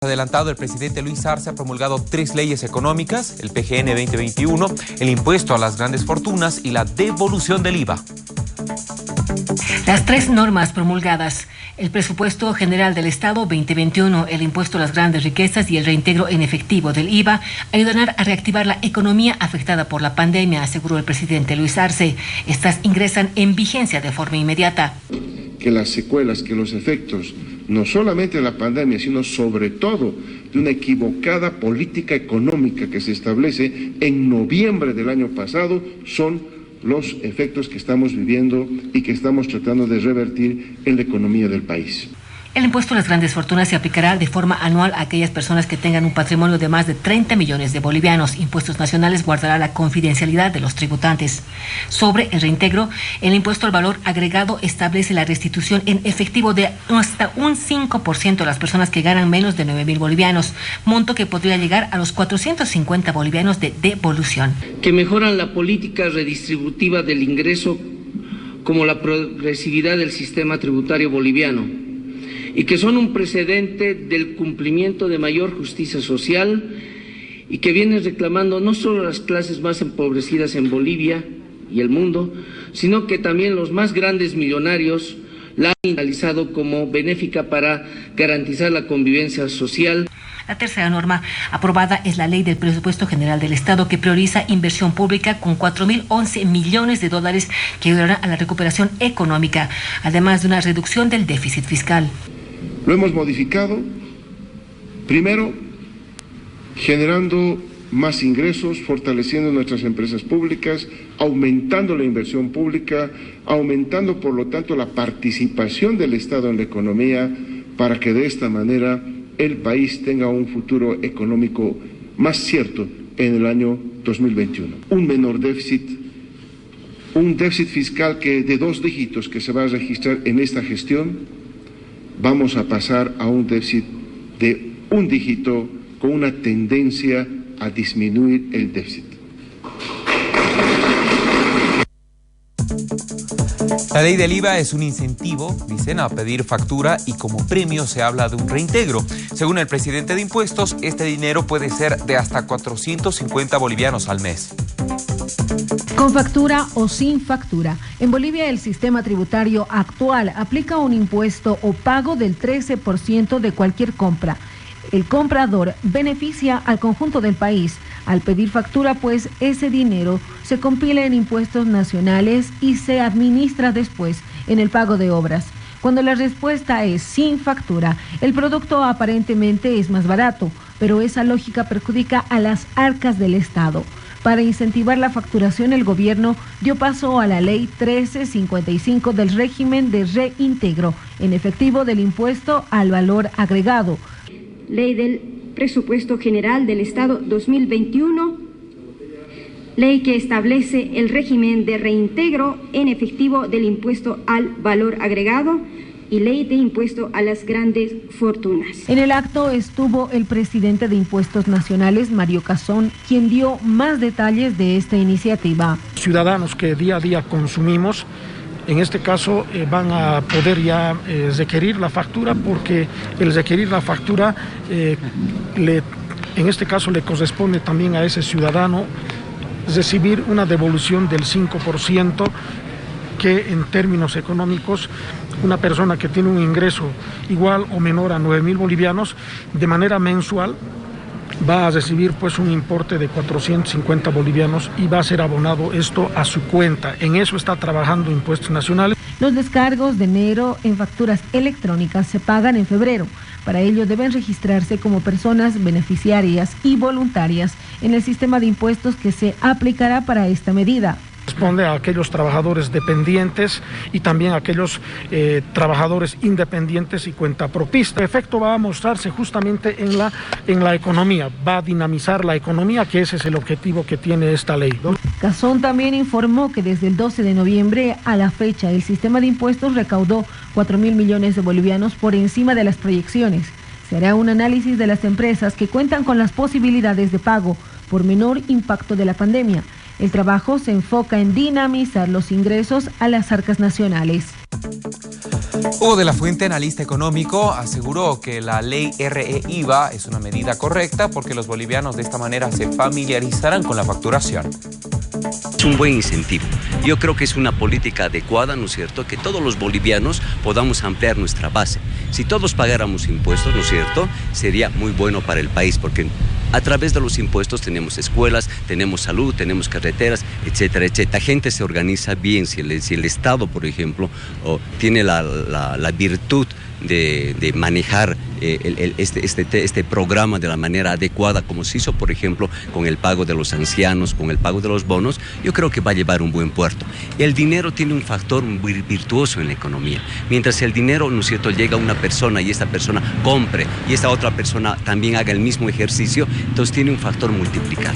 Adelantado, el presidente Luis Arce ha promulgado 3 leyes económicas: el PGN 2021, el impuesto a las grandes fortunas y la devolución del IVA. Las 3 normas promulgadas: el presupuesto general del Estado 2021, el impuesto a las grandes riquezas y el reintegro en efectivo del IVA, ayudarán a reactivar la economía afectada por la pandemia, aseguró el presidente Luis Arce. Estas ingresan en vigencia de forma inmediata. Que las secuelas, que los efectos, no solamente de la pandemia, sino sobre todo de una equivocada política económica que se establece en noviembre del año pasado, son los efectos que estamos viviendo y que estamos tratando de revertir en la economía del país. El impuesto a las grandes fortunas se aplicará de forma anual a aquellas personas que tengan un patrimonio de más de 30 millones de bolivianos. Impuestos Nacionales guardará la confidencialidad de los tributantes. Sobre el reintegro, el impuesto al valor agregado establece la restitución en efectivo de hasta un 5% a las personas que ganan menos de 9.000 bolivianos, monto que podría llegar a los 450 bolivianos de devolución. Que mejoran la política redistributiva del ingreso, como la progresividad del sistema tributario boliviano, y que son un precedente del cumplimiento de mayor justicia social y que vienen reclamando no solo las clases más empobrecidas en Bolivia y el mundo, sino que también los más grandes millonarios la han analizado como benéfica para garantizar la convivencia social. La tercera norma aprobada es la Ley del Presupuesto General del Estado, que prioriza inversión pública con 4.011 millones de dólares que ayudarán a la recuperación económica, además de una reducción del déficit fiscal. Lo hemos modificado, primero, generando más ingresos, fortaleciendo nuestras empresas públicas, aumentando la inversión pública, aumentando por lo tanto la participación del Estado en la economía, para que de esta manera el país tenga un futuro económico más cierto en el año 2021. Un menor déficit, un déficit fiscal que de 2 dígitos que se va a registrar en esta gestión. Vamos a pasar a un déficit de 1 dígito con una tendencia a disminuir el déficit. La ley del IVA es un incentivo, dicen, a pedir factura, y como premio se habla de un reintegro. Según el presidente de Impuestos, este dinero puede ser de hasta 450 bolivianos al mes. Con factura o sin factura. En Bolivia, el sistema tributario actual aplica un impuesto o pago del 13% de cualquier compra. El comprador beneficia al conjunto del país. Al pedir factura, pues, ese dinero se compila en impuestos nacionales y se administra después en el pago de obras. Cuando la respuesta es sin factura, el producto aparentemente es más barato, pero esa lógica perjudica a las arcas del Estado. Para incentivar la facturación, el gobierno dio paso a la Ley 1355 del régimen de reintegro en efectivo del impuesto al valor agregado. Ley del Presupuesto General del Estado 2021, ley que establece el régimen de reintegro en efectivo del impuesto al valor agregado y ley de impuesto a las grandes fortunas. En el acto estuvo el presidente de Impuestos Nacionales, Mario Cazón, quien dio más detalles de esta iniciativa. Ciudadanos que día a día consumimos, en este caso van a poder ya requerir la factura, porque el requerir la factura en este caso le corresponde también a ese ciudadano recibir una devolución del 5%, que en términos económicos, una persona que tiene un ingreso igual o menor a 9.000 bolivianos, de manera mensual va a recibir pues un importe de 450 bolivianos y va a ser abonado esto a su cuenta. En eso está trabajando Impuestos Nacionales. Los descargos de enero en facturas electrónicas se pagan en febrero. Para ello deben registrarse como personas beneficiarias y voluntarias en el sistema de impuestos que se aplicará para esta medida. Responde a aquellos trabajadores dependientes y también a aquellos trabajadores independientes y cuentapropistas. El efecto va a mostrarse justamente en la economía, va a dinamizar la economía, que ese es el objetivo que tiene esta ley, ¿no? Cazón también informó que desde el 12 de noviembre a la fecha el sistema de impuestos recaudó 4.000 millones de bolivianos por encima de las proyecciones. Se hará un análisis de las empresas que cuentan con las posibilidades de pago por menor impacto de la pandemia. El trabajo se enfoca en dinamizar los ingresos a las arcas nacionales. Hugo de la Fuente, analista económico, aseguró que la ley RE-IVA es una medida correcta porque los bolivianos de esta manera se familiarizarán con la facturación. Es un buen incentivo. Yo creo que es una política adecuada, ¿no es cierto?, que todos los bolivianos podamos ampliar nuestra base. Si todos pagáramos impuestos, ¿no es cierto?, sería muy bueno para el país, porque a través de los impuestos tenemos escuelas, tenemos salud, tenemos carreteras, etcétera, etcétera. La gente se organiza bien si el Estado, por ejemplo, tiene la virtud de manejar este programa de la manera adecuada, como se hizo, por ejemplo, con el pago de los ancianos, con el pago de los bonos. Yo creo que va a llevar un buen puerto. El dinero tiene un factor muy virtuoso en la economía. Mientras el dinero, ¿no es cierto?, llega a una persona y esta persona compre y esta otra persona también haga el mismo ejercicio, entonces tiene un factor multiplicador.